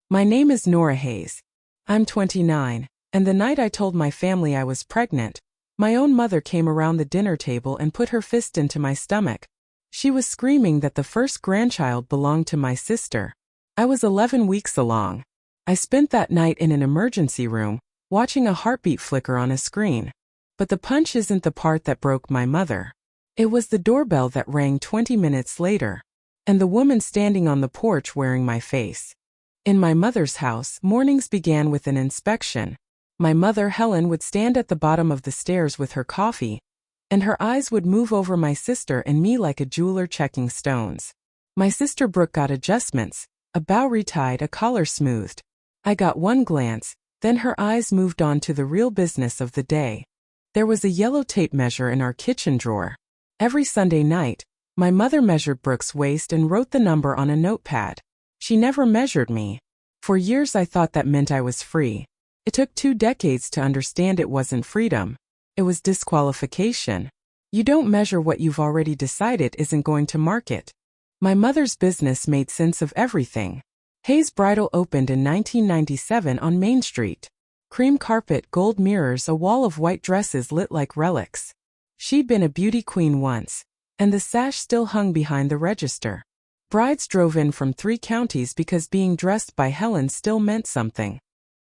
My name is Nora Hayes. I'm 29, and the night I told my family I was pregnant, my own mother came around the dinner table and put her fist into my stomach. She was screaming that the first grandchild belonged to my sister. I was 11 weeks along. I spent that night in an emergency room, watching a heartbeat flicker on a screen. But the punch isn't the part that broke my mother. It was the doorbell that rang 20 minutes later, and the woman standing on the porch wearing my face. In my mother's house, mornings began with an inspection. My mother, Helen, would stand at the bottom of the stairs with her coffee, and her eyes would move over my sister and me like a jeweler checking stones. My sister Brooke got adjustments, a bow retied, a collar smoothed. I got one glance, then her eyes moved on to the real business of the day. There was a yellow tape measure in our kitchen drawer. Every Sunday night, my mother measured Brooke's waist and wrote the number on a notepad. She never measured me. For years I thought that meant I was free. It took 2 decades to understand it wasn't freedom. It was disqualification. You don't measure what you've already decided isn't going to market. My mother's business made sense of everything. Hayes Bridal opened in 1997 on Main Street. Cream carpet, gold mirrors, a wall of white dresses lit like relics. She'd been a beauty queen once, and the sash still hung behind the register. Brides drove in from 3 counties because being dressed by Helen still meant something.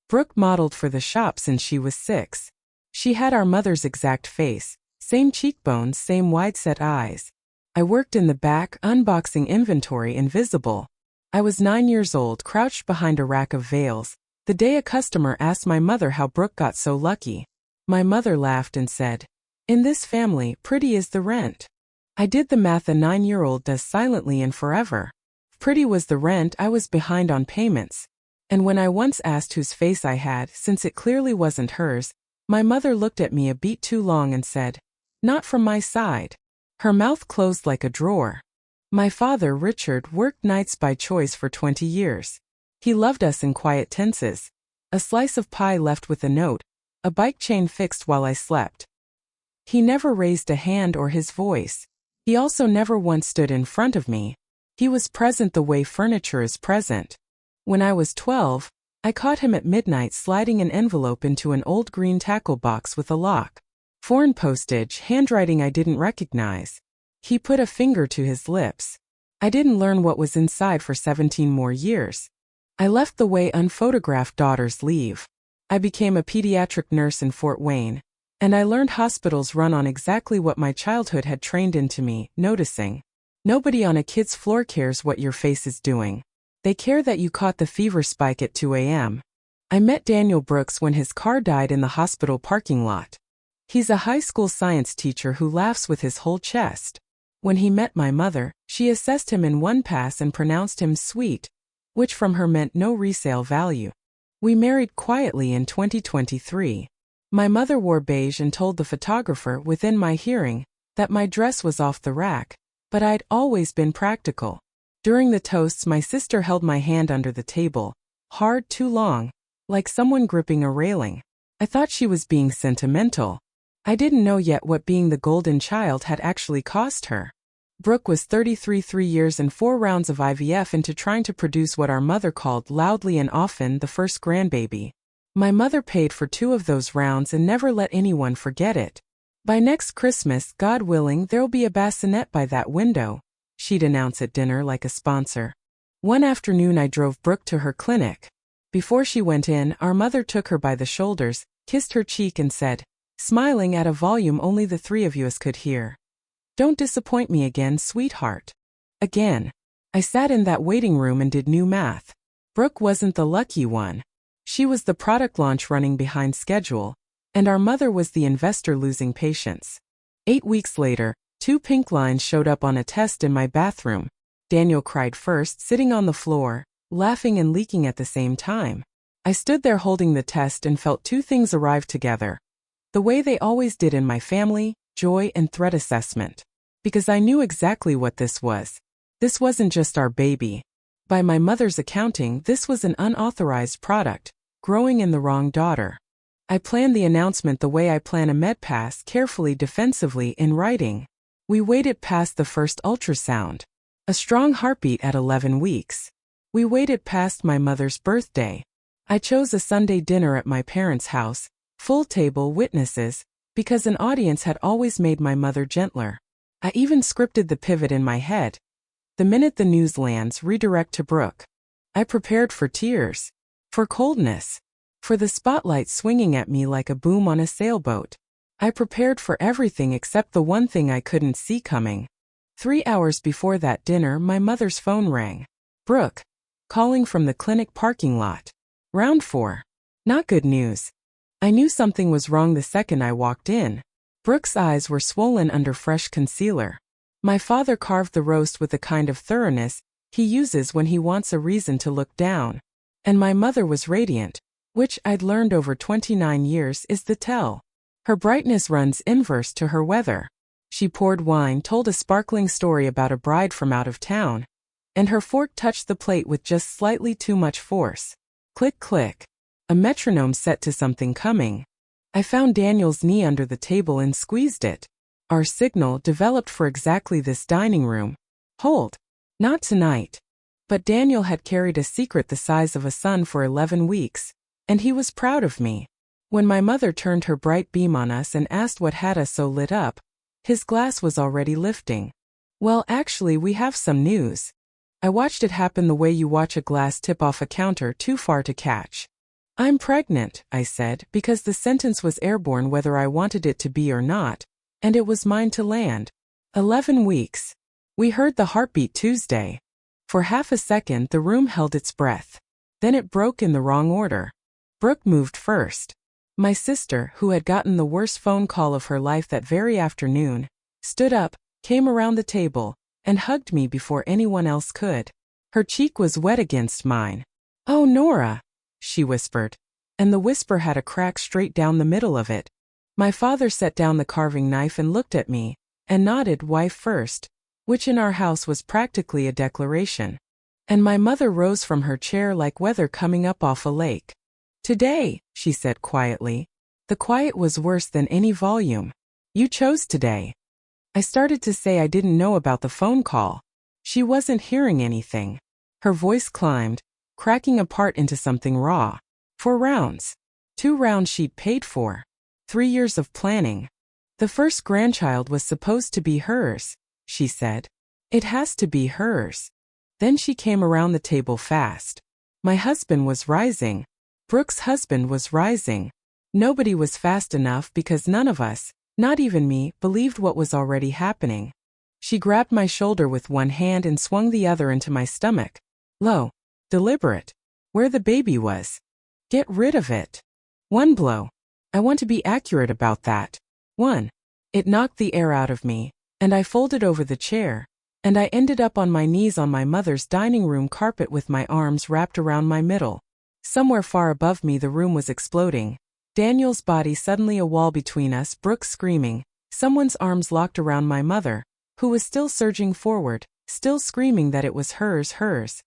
Brooke modeled for the shop since she was 6. She had our mother's exact face, same cheekbones, same wide-set eyes. I worked in the back, unboxing inventory, invisible. I was 9 years old, crouched behind a rack of veils, the day a customer asked my mother how Brooke got so lucky. My mother laughed and said, "In this family, pretty is the rent." I did the math a 9-year-old does silently and forever. If pretty was the rent, I was behind on payments. And when I once asked whose face I had, since it clearly wasn't hers, my mother looked at me a beat too long and said, "Not from my side." Her mouth closed like a drawer. My father, Richard, worked nights by choice for 20 years. He loved us in quiet tenses. A slice of pie left with a note, a bike chain fixed while I slept. He never raised a hand or his voice. He also never once stood in front of me. He was present the way furniture is present. When I was 12, I caught him at midnight sliding an envelope into an old green tackle box with a lock. Foreign postage, handwriting I didn't recognize. He put a finger to his lips. I didn't learn what was inside for 17 more years. I left the way unphotographed daughters leave. I became a pediatric nurse in Fort Wayne, and I learned hospitals run on exactly what my childhood had trained into me, noticing. Nobody on a kid's floor cares what your face is doing. They care that you caught the fever spike at 2 a.m. I met Daniel Brooks when his car died in the hospital parking lot. He's a high school science teacher who laughs with his whole chest. When he met my mother, she assessed him in one pass and pronounced him sweet, which from her meant no resale value. We married quietly in 2023. My mother wore beige and told the photographer within my hearing that my dress was off the rack, but I'd always been practical. During the toasts, my sister held my hand under the table, hard, too long, like someone gripping a railing. I thought she was being sentimental. I didn't know yet what being the golden child had actually cost her. Brooke was 33, 3 years and 4 rounds of IVF into trying to produce what our mother called loudly and often the first grandbaby. My mother paid for 2 of those rounds and never let anyone forget it. By next Christmas, God willing, there'll be a bassinet by that window, she'd announce at dinner like a sponsor. One afternoon I drove Brooke to her clinic. Before she went in, our mother took her by the shoulders, kissed her cheek and said, smiling at a volume only the 3 of us could hear, "Don't disappoint me again, sweetheart." Again. I sat in that waiting room and did new math. Brooke wasn't the lucky one. She was the product launch running behind schedule, and our mother was the investor losing patience. 8 weeks later, 2 pink lines showed up on a test in my bathroom. Daniel cried first, sitting on the floor, laughing and leaking at the same time. I stood there holding the test and felt 2 things arrive together. The way they always did in my family, joy and threat assessment. Because I knew exactly what this was. This wasn't just our baby. By my mother's accounting, this was an unauthorized product, growing in the wrong daughter. I planned the announcement the way I plan a med pass, carefully, defensively, in writing. We waited past the first ultrasound. A strong heartbeat at 11 weeks. We waited past my mother's birthday. I chose a Sunday dinner at my parents' house, full table, witnesses, because an audience had always made my mother gentler. I even scripted the pivot in my head. The minute the news lands, redirect to Brooke. I prepared for tears, for coldness, for the spotlight swinging at me like a boom on a sailboat. I prepared for everything except the one thing I couldn't see coming. 3 hours before that dinner, my mother's phone rang. Brooke, calling from the clinic parking lot. Round 4. Not good news. I knew something was wrong the second I walked in. Brooke's eyes were swollen under fresh concealer. My father carved the roast with the kind of thoroughness he uses when he wants a reason to look down. And my mother was radiant, which I'd learned over 29 years is the tell. Her brightness runs inverse to her weather. She poured wine, told a sparkling story about a bride from out of town, and her fork touched the plate with just slightly too much force. Click, click. A metronome set to something coming. I found Daniel's knee under the table and squeezed it. Our signal, developed for exactly this dining room. Hold. Not tonight. But Daniel had carried a secret the size of a sun for 11 weeks, and he was proud of me. When my mother turned her bright beam on us and asked what had us so lit up, his glass was already lifting. Well, actually, we have some news. I watched it happen the way you watch a glass tip off a counter too far to catch. I'm pregnant, I said, because the sentence was airborne whether I wanted it to be or not, and it was mine to land. 11 weeks. We heard the heartbeat Tuesday. For half a second the room held its breath. Then it broke in the wrong order. Brooke moved first. My sister, who had gotten the worst phone call of her life that very afternoon, stood up, came around the table, and hugged me before anyone else could. Her cheek was wet against mine. "Oh, Nora," she whispered. And the whisper had a crack straight down the middle of it. My father set down the carving knife and looked at me, and nodded wife first, which in our house was practically a declaration. And my mother rose from her chair like weather coming up off a lake. "Today," she said quietly. The quiet was worse than any volume. "You chose today." I started to say I didn't know about the phone call. She wasn't hearing anything. Her voice climbed, cracking apart into something raw. 4 rounds. 2 rounds she'd paid for. 3 years of planning. The first grandchild was supposed to be hers, she said. It has to be hers. Then she came around the table fast. My husband was rising. Brooke's husband was rising. Nobody was fast enough because none of us, not even me, believed what was already happening. She grabbed my shoulder with one hand and swung the other into my stomach. Low. Deliberate. Where the baby was. Get rid of it. 1 blow. I want to be accurate about that. 1. It knocked the air out of me, and I folded over the chair, and I ended up on my knees on my mother's dining room carpet with my arms wrapped around my middle. Somewhere far above me the room was exploding. Daniel's body suddenly a wall between us, Brooke screaming, someone's arms locked around my mother, who was still surging forward, still screaming that it was hers.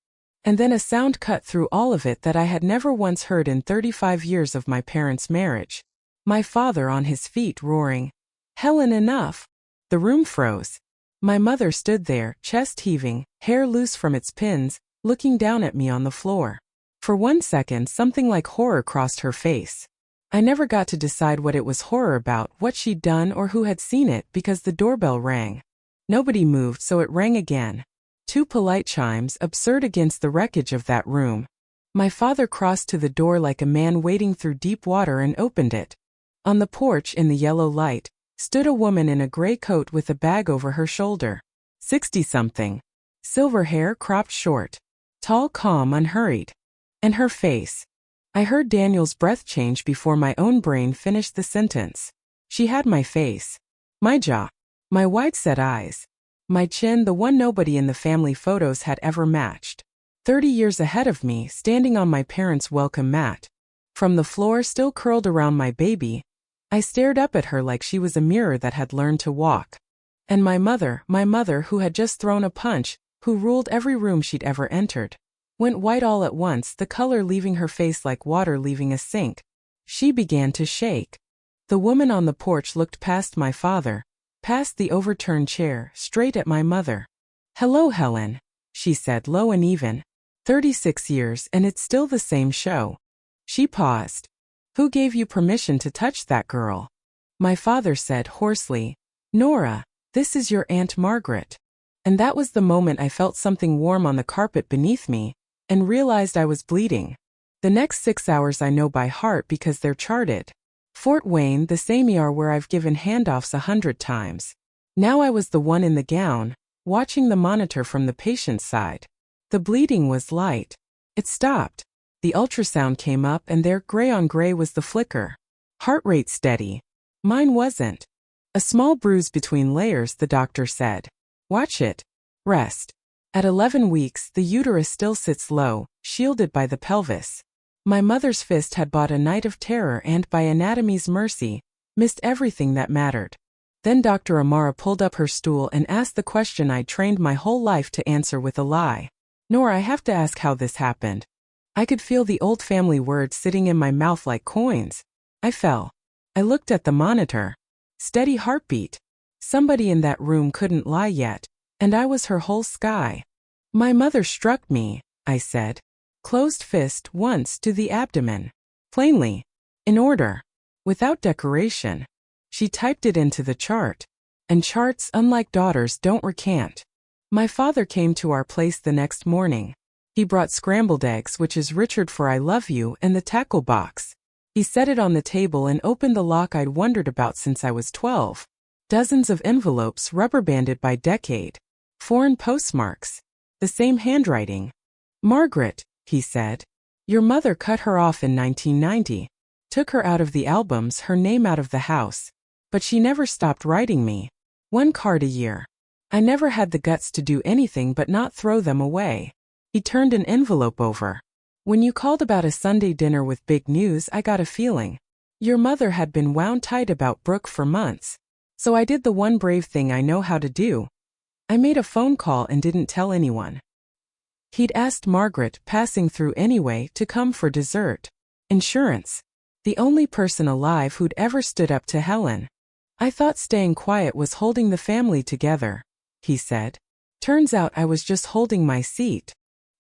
And then a sound cut through all of it that I had never once heard in 35 years of my parents' marriage. My father on his feet roaring, "Helen, enough!" The room froze. My mother stood there, chest heaving, hair loose from its pins, looking down at me on the floor. For 1 second something like horror crossed her face. I never got to decide what it was horror about, what she'd done or who had seen it, because the doorbell rang. Nobody moved, so it rang again. 2 polite chimes, absurd against the wreckage of that room. My father crossed to the door like a man wading through deep water and opened it. On the porch, in the yellow light, stood a woman in a gray coat with a bag over her shoulder. 60-something. Silver hair cropped short. Tall, calm, unhurried. And her face. I heard Daniel's breath change before my own brain finished the sentence. She had my face. My jaw. My wide-set eyes. My chin, the one nobody in the family photos had ever matched. 30 years ahead of me, standing on my parents' welcome mat. From the floor still curled around my baby, I stared up at her like she was a mirror that had learned to walk. And my mother who had just thrown a punch, who ruled every room she'd ever entered, went white all at once, the color leaving her face like water leaving a sink. She began to shake. The woman on the porch looked past my father, past the overturned chair, straight at my mother. "Hello, Helen," she said low and even. 36 years and it's still the same show. She paused. Who gave you permission to touch that girl? My father said hoarsely, Nora, this is your Aunt Margaret. And that was the moment I felt something warm on the carpet beneath me and realized I was bleeding. The next 6 hours I know by heart because they're charted. Fort Wayne, the same ER where I've given handoffs 100 times. Now I was the one in the gown, watching the monitor from the patient's side. The bleeding was light. It stopped. The ultrasound came up and there, gray on gray, was the flicker. Heart rate steady. Mine wasn't. A small bruise between layers, the doctor said. Watch it. Rest. At 11 weeks, the uterus still sits low, shielded by the pelvis. My mother's fist had bought a night of terror and, by anatomy's mercy, missed everything that mattered. Then Dr. Amara pulled up her stool and asked the question I'd trained my whole life to answer with a lie. Nor, I have to ask how this happened. I could feel the old family words sitting in my mouth like coins. I fell. I looked at the monitor. Steady heartbeat. Somebody in that room couldn't lie yet, and I was her whole sky. My mother struck me, I said. Closed fist once to the abdomen. Plainly. In order. Without decoration. She typed it into the chart. And charts, unlike daughters, don't recant. My father came to our place the next morning. He brought scrambled eggs, which is Richard for I love you, and the tackle box. He set it on the table and opened the lock I'd wondered about since I was 12. Dozens of envelopes rubber-banded by decade. Foreign postmarks. The same handwriting. Margaret, he said. Your mother cut her off in 1990. Took her out of the albums, her name out of the house. But she never stopped writing me. 1 card a year. I never had the guts to do anything but not throw them away. He turned an envelope over. When you called about a Sunday dinner with big news, I got a feeling. Your mother had been wound tight about Brooke for months. So I did the one brave thing I know how to do. I made a phone call and didn't tell anyone. He'd asked Margaret, passing through anyway, to come for dessert. Insurance. The only person alive who'd ever stood up to Helen. I thought staying quiet was holding the family together, he said. Turns out I was just holding my seat.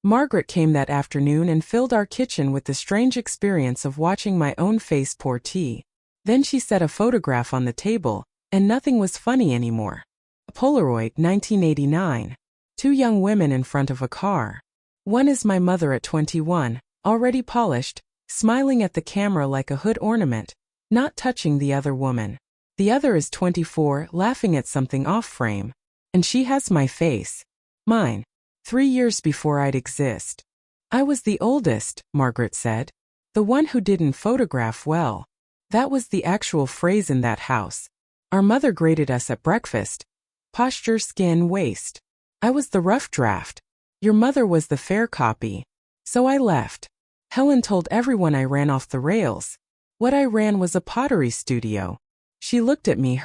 Margaret came that afternoon and filled our kitchen with the strange experience of watching my own face pour tea. Then she set a photograph on the table, and nothing was funny anymore. A Polaroid, 1989. 2 young women in front of a car. One is my mother at 21, already polished, smiling at the camera like a hood ornament, not touching the other woman. The other is 24, laughing at something off-frame. And she has my face. Mine. 3 years before I'd exist. I was the oldest, Margaret said. The one who didn't photograph well. That was the actual phrase in that house. Our mother graded us at breakfast. Posture, skin, waist. I was the rough draft. Your mother was the fair copy. So I left. Helen told everyone I ran off the rails. What I ran was a pottery studio. She looked at me,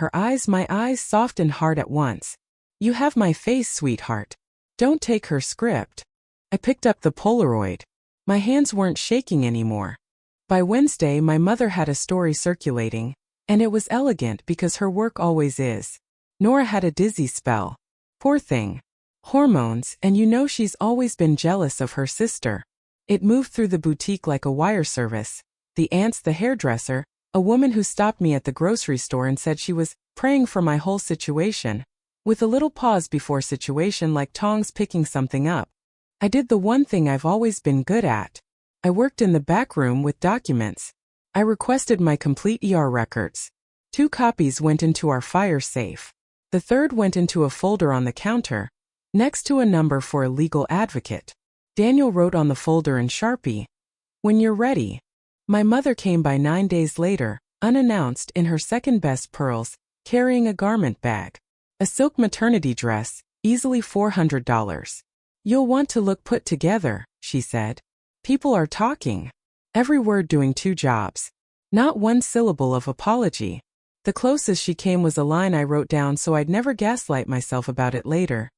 my eyes soft and hard at once. You have my face, sweetheart. Don't take her script. I picked up the Polaroid. My hands weren't shaking anymore. By Wednesday, my mother had a story circulating, and it was elegant because her work always is. Nora had a dizzy spell. Poor thing. Hormones, and you know she's always been jealous of her sister. It moved through the boutique like a wire service. The aunts, the hairdresser, a woman who stopped me at the grocery store and said she was praying for my whole situation. With a little pause before situation, like tongs picking something up. I did the one thing I've always been good at. I worked in the back room with documents. I requested my complete ER records. 2 copies went into our fire safe. The 3rd went into a folder on the counter, next to a number for a legal advocate. Daniel wrote on the folder in Sharpie, "When you're ready." My mother came by 9 days later, unannounced, in her second-best pearls, carrying a garment bag. A silk maternity dress, easily $400. You'll want to look put together, she said. People are talking. Every word doing 2 jobs. Not one syllable of apology. The closest she came was a line I wrote down so I'd never gaslight myself about it later.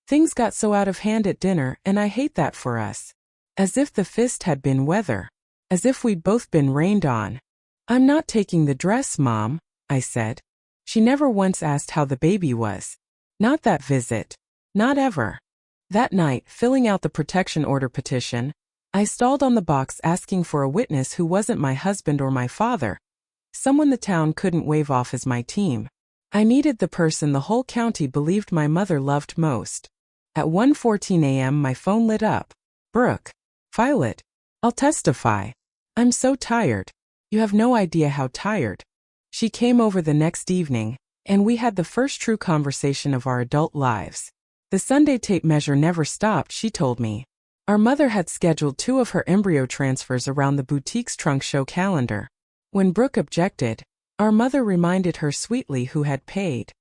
Things got so out of hand at dinner, and I hate that for us. As if the fist had been weather. As if we'd both been rained on. I'm not taking the dress, Mom, I said. She never once asked how the baby was. Not that visit. Not ever. That night, filling out the protection order petition, I stalled on the box asking for a witness who wasn't my husband or my father. Someone the town couldn't wave off as my team. I needed the person the whole county believed my mother loved most. At 1:14 a.m. my phone lit up. Brooke. File it. I'll testify. I'm so tired. You have no idea how tired. She came over the next evening, and we had the first true conversation of our adult lives. The Sunday tape measure never stopped, she told me. Our mother had scheduled 2 of her embryo transfers around the boutique's trunk show calendar. When Brooke objected, our mother reminded her sweetly who had paid.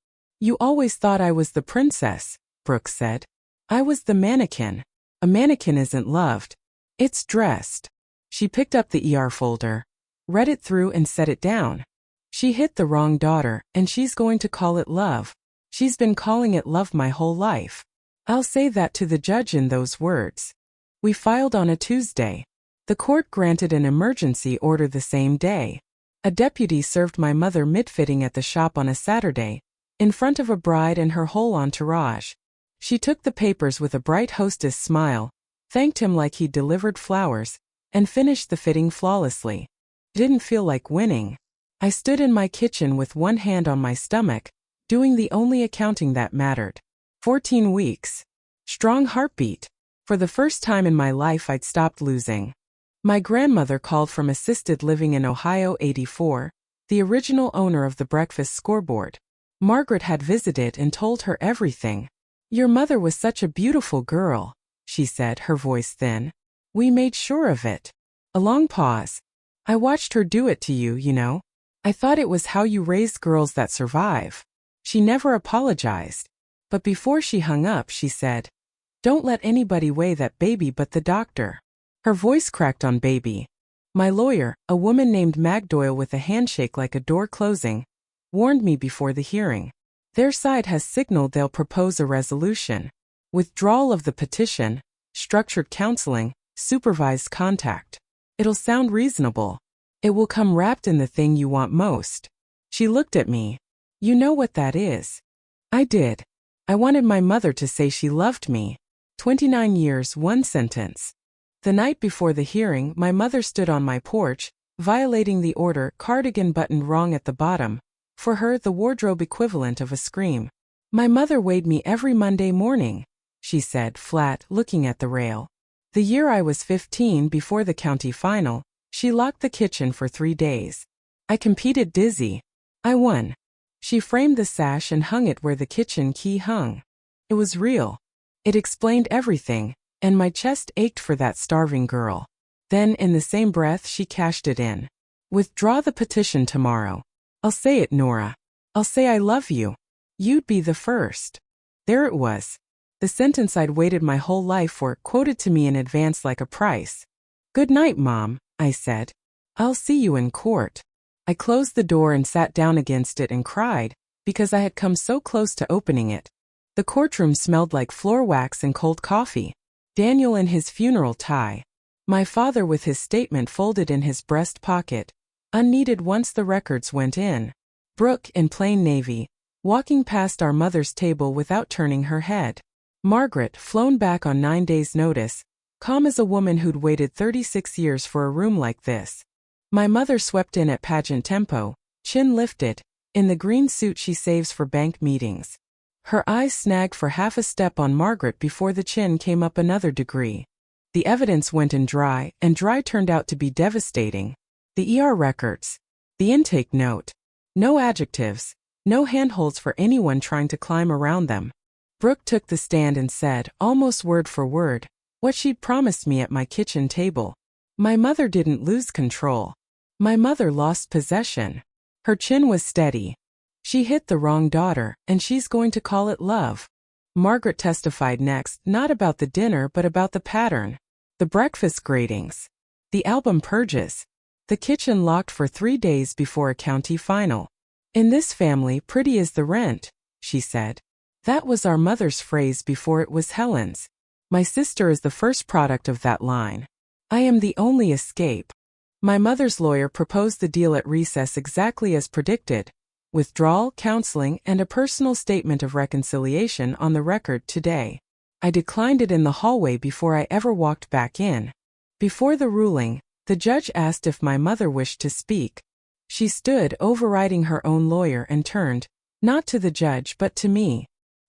You always thought I was the princess, Brooke said. I was the mannequin. A mannequin isn't loved. It's dressed. She picked up the ER folder, read it through and set it down. She hit the wrong daughter, and she's going to call it love. She's been calling it love my whole life. I'll say that to the judge in those words. We filed on a Tuesday. The court granted an emergency order the same day. A deputy served my mother mid-fitting at the shop on a Saturday, in front of a bride and her whole entourage. She took the papers with a bright hostess smile, thanked him like he'd delivered flowers, and finished the fitting flawlessly. Didn't feel like winning. I stood in my kitchen with one hand on my stomach, doing the only accounting that mattered. 14 weeks. Strong heartbeat. For the first time in my life I'd stopped losing. My grandmother called from assisted living in Ohio 84, the original owner of the breakfast scoreboard. Margaret had visited and told her everything. Your mother was such a beautiful girl, she said, her voice thin. We made sure of it. A long pause. I watched her do it to you, you know. I thought it was how you raised girls that survive. She never apologized. But before she hung up, she said, Don't let anybody weigh that baby but the doctor. Her voice cracked on baby. My lawyer, a woman named Mag Doyle with a handshake like a door closing, warned me before the hearing. Their side has signaled they'll propose a resolution. Withdrawal of the petition, structured counseling, supervised contact. It'll sound reasonable. It will come wrapped in the thing you want most. She looked at me. You know what that is. I did. I wanted my mother to say she loved me. 29 years, one sentence. The night before the hearing, my mother stood on my porch, violating the order, cardigan buttoned wrong at the bottom. For her, the wardrobe equivalent of a scream. My mother weighed me every Monday morning, she said, flat, looking at the rail. The year I was 15 before the county final, she locked the kitchen for 3 days. I competed dizzy. I won. She framed the sash and hung it where the kitchen key hung. It was real. It explained everything, and my chest ached for that starving girl. Then, in the same breath, she cashed it in. Withdraw the petition tomorrow. I'll say it, Nora. I'll say I love you. You'd be the first. There it was. The sentence I'd waited my whole life for, quoted to me in advance like a price. Good night, Mom, I said. I'll see you in court. I closed the door and sat down against it and cried, because I had come so close to opening it. The courtroom smelled like floor wax and cold coffee. Daniel in his funeral tie. My father with his statement folded in his breast pocket, unneeded once the records went in. Brooke in plain navy, walking past our mother's table without turning her head. Margaret, flown back on 9 days' notice, calm as a woman who'd waited 36 years for a room like this. My mother swept in at pageant tempo, chin lifted, in the green suit she saves for bank meetings. Her eyes snagged for half a step on Margaret before the chin came up another degree. The evidence went in dry, and dry turned out to be devastating. The ER records. The intake note. No adjectives, no handholds for anyone trying to climb around them. Brooke took the stand and said, almost word for word, what she'd promised me at my kitchen table. My mother didn't lose control. My mother lost possession. Her chin was steady. She hit the wrong daughter, and she's going to call it love. Margaret testified next, not about the dinner but about the pattern. The breakfast gratings. The album purges. The kitchen locked for 3 days before a county final. In this family, pretty is the rent, she said. That was our mother's phrase before it was Helen's. My sister is the first product of that line. I am the only escape. My mother's lawyer proposed the deal at recess exactly as predicted. Withdrawal, counseling, and a personal statement of reconciliation on the record today. I declined it in the hallway before I ever walked back in. Before the ruling, the judge asked if my mother wished to speak. She stood, overriding her own lawyer, and turned, not to the judge but to me.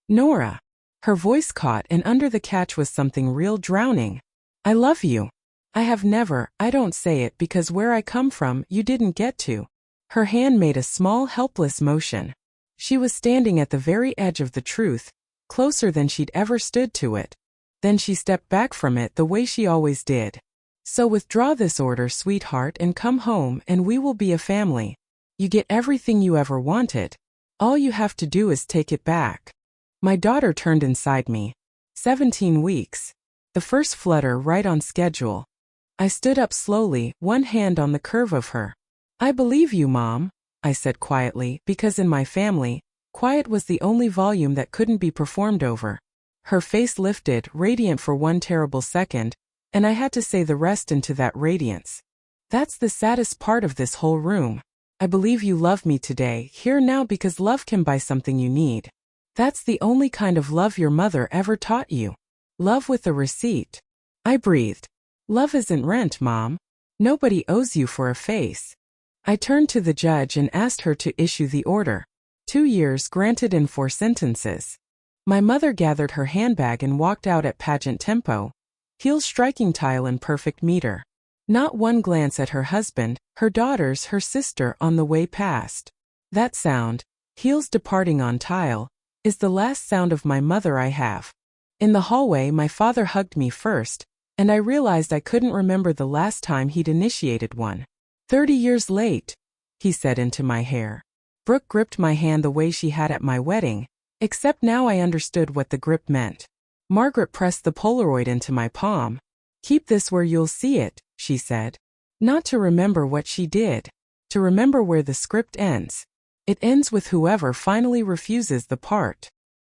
Nora. Her voice caught, and under the catch was something real, drowning. I love you. I have never, I don't say it because where I come from, you didn't get to. Her hand made a small, helpless motion. She was standing at the very edge of the truth, closer than she'd ever stood to it. Then she stepped back from it the way she always did. So withdraw this order, sweetheart, and come home, and we will be a family. You get everything you ever wanted. All you have to do is take it back. My daughter turned inside me. 17 weeks. The first flutter right on schedule. I stood up slowly, one hand on the curve of her. I believe you, Mom, I said quietly, because in my family, quiet was the only volume that couldn't be performed over. Her face lifted, radiant for one terrible second, and I had to say the rest into that radiance. That's the saddest part of this whole room. I believe you love me today, here now, because love can buy something you need. That's the only kind of love your mother ever taught you. Love with a receipt. I breathed. Love isn't rent, Mom. Nobody owes you for a face. I turned to the judge and asked her to issue the order. 2 years granted in 4 sentences. My mother gathered her handbag and walked out at pageant tempo, heels striking tile in perfect meter. Not one glance at her husband, her daughters, her sister on the way past. That sound, heels departing on tile, is the last sound of my mother I have. In the hallway, my father hugged me first, and I realized I couldn't remember the last time he'd initiated one. 30 years late, he said into my hair. Brooke gripped my hand the way she had at my wedding, except now I understood what the grip meant. Margaret pressed the Polaroid into my palm. Keep this where you'll see it, she said. Not to remember what she did. To remember where the script ends. It ends with whoever finally refuses the part.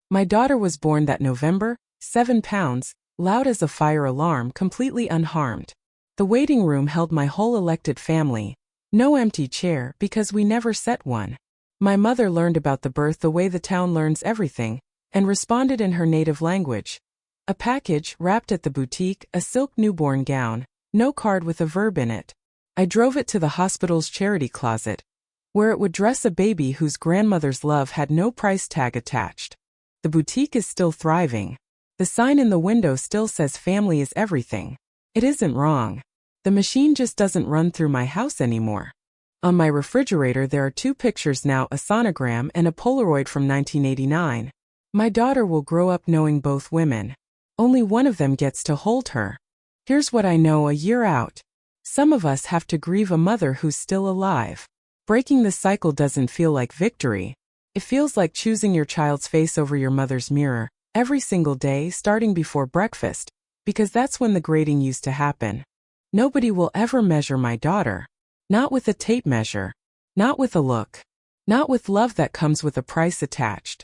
My daughter was born that November, 7 pounds, loud as a fire alarm, completely unharmed. The waiting room held my whole elected family. No empty chair, because we never set one. My mother learned about the birth the way the town learns everything, and responded in her native language. A package, wrapped at the boutique, a silk newborn gown, no card with a verb in it. I drove it to the hospital's charity closet, where it would dress a baby whose grandmother's love had no price tag attached. The boutique is still thriving. The sign in the window still says family is everything. It isn't wrong. The machine just doesn't run through my house anymore. On my refrigerator there are 2 pictures now, a sonogram and a Polaroid from 1989. My daughter will grow up knowing both women. Only one of them gets to hold her. Here's what I know a year out. Some of us have to grieve a mother who's still alive. Breaking the cycle doesn't feel like victory. It feels like choosing your child's face over your mother's mirror, every single day starting before breakfast, because that's when the grading used to happen. Nobody will ever measure my daughter. Not with a tape measure. Not with a look. Not with love that comes with a price attached.